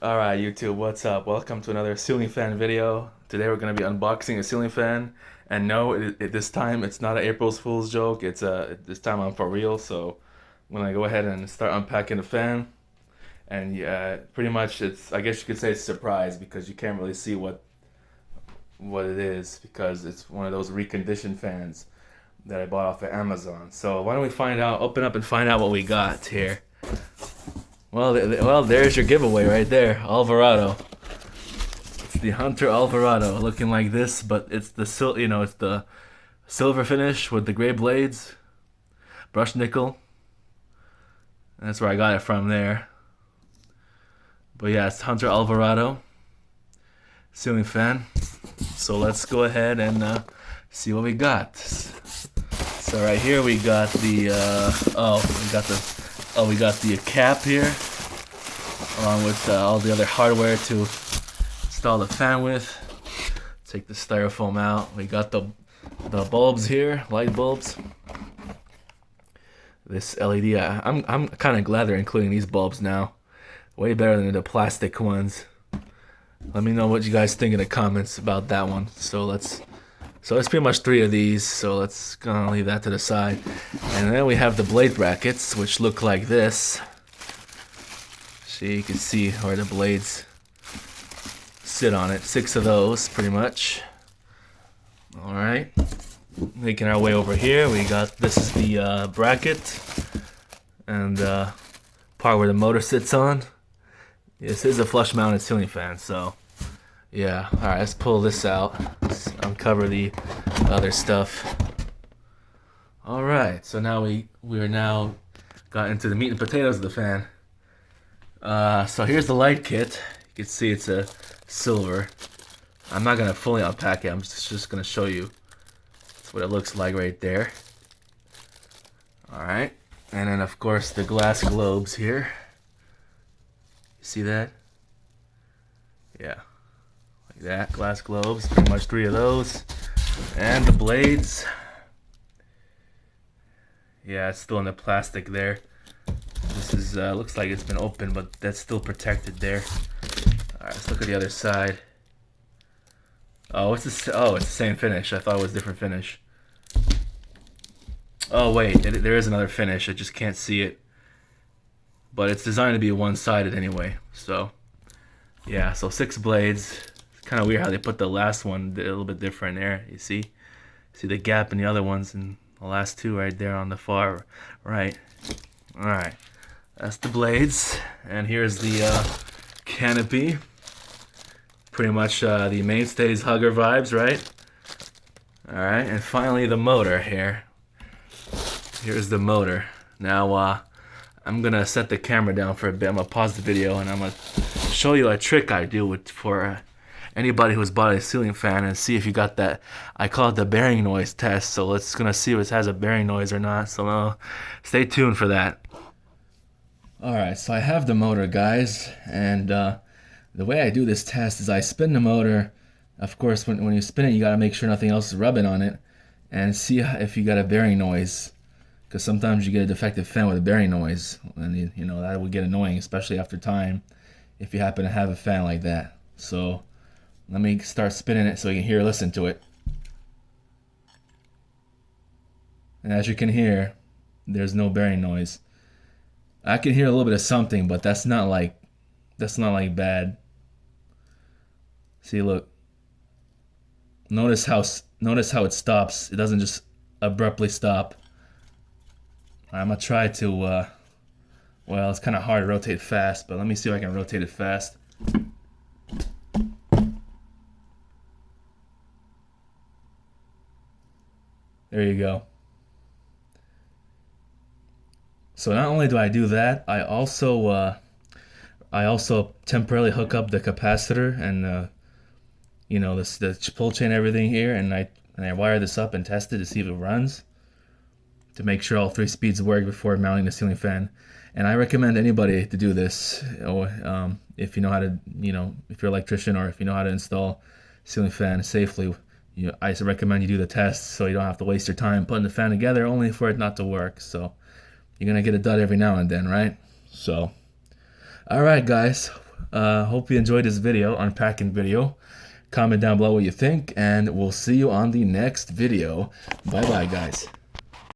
Alright YouTube, what's up? Welcome to another ceiling fan video. Today we're going to be unboxing a ceiling fan. And no, this time it's not an April's Fool's joke. This time I'm for real. So I'm going to go ahead and start unpacking the fan. And yeah, pretty much I guess you could say it's a surprise because you can't really see what it is because it's one of those reconditioned fans that I bought off of Amazon. So why don't we open up and find out what we got here. Well, there's your giveaway right there, Alvarado. It's the Hunter Alvarado, looking like this, but it's the silver finish with the gray blades, brushed nickel. That's where I got it from there. But yeah, it's Hunter Alvarado ceiling fan. So let's go ahead and see what we got. So right here we got the we got the cap here, along with all the other hardware to install the fan with. Take the styrofoam out. We got the bulbs here, light bulbs. This LED, I'm kind of glad they're including these bulbs now. Way better than the plastic ones. Let me know what you guys think in the comments about that one. So it's pretty much 3 of these, so let's gonna leave that to the side. And then we have the blade brackets, which look like this. So you can see where the blades sit on it. 6 of those, pretty much. Alright. Making our way over here, this is the bracket. And part where the motor sits on. This is a flush mounted ceiling fan, so yeah. Alright, let's pull this out. Let's uncover the other stuff. Alright, so now we are now got into the meat and potatoes of the fan. So here's the light kit. You can see it's a silver. I'm not gonna fully unpack it, I'm just gonna show you. That's what it looks like right there. Alright. And then of course the glass globes here. You see that? Yeah. Like that, glass globes, pretty much 3 of those. And the blades. Yeah, it's still in the plastic there. This is looks like it's been opened, but that's still protected there. Alright, let's look at the other side. Oh, it's the same finish. I thought it was a different finish. Oh wait, there is another finish. I just can't see it. But it's designed to be one-sided anyway. So yeah, so 6 blades. It's kind of weird how they put the last one a little bit different there. You see the gap in the other ones, and the last 2 right there on the far right. All right, that's the blades, and here's the canopy. Pretty much the Mainstays hugger vibes, right? All right, and finally the motor here. Here's the motor. Now I'm gonna set the camera down for a bit. I'm gonna pause the video and I'm gonna show you a trick I do for anybody who's bought a ceiling fan and see if you got that. I call it the bearing noise test. So let's gonna see if it has a bearing noise or not. So stay tuned for that. All right, so I have the motor, guys, and the way I do this test is I spin the motor. Of course, when you spin it, you gotta make sure nothing else is rubbing on it, and see if you got a bearing noise. Because sometimes you get a defective fan with a bearing noise, and you know that would get annoying, especially after time, if you happen to have a fan like that. So let me start spinning it so you can listen to it. And as you can hear, there's no bearing noise. I can hear a little bit of something, but that's not like bad. See, look. Notice how it stops. It doesn't just abruptly stop. I'm gonna try to, well, it's kind of hard to rotate fast, but let me see if I can rotate it fast. There you go. So not only do I do that, I also temporarily hook up the capacitor and you know, the pull chain, everything here, and I wire this up and test it to see if it runs, to make sure all 3 speeds work before mounting the ceiling fan. And I recommend anybody to do this, if you know how to, if you're an electrician or if you know how to install ceiling fan safely. I recommend you do the test so you don't have to waste your time putting the fan together only for it not to work. So you're gonna get a dud every now and then, right? So, all right, guys. Hope you enjoyed this video, unpacking video. Comment down below what you think, and we'll see you on the next video. Bye bye, guys.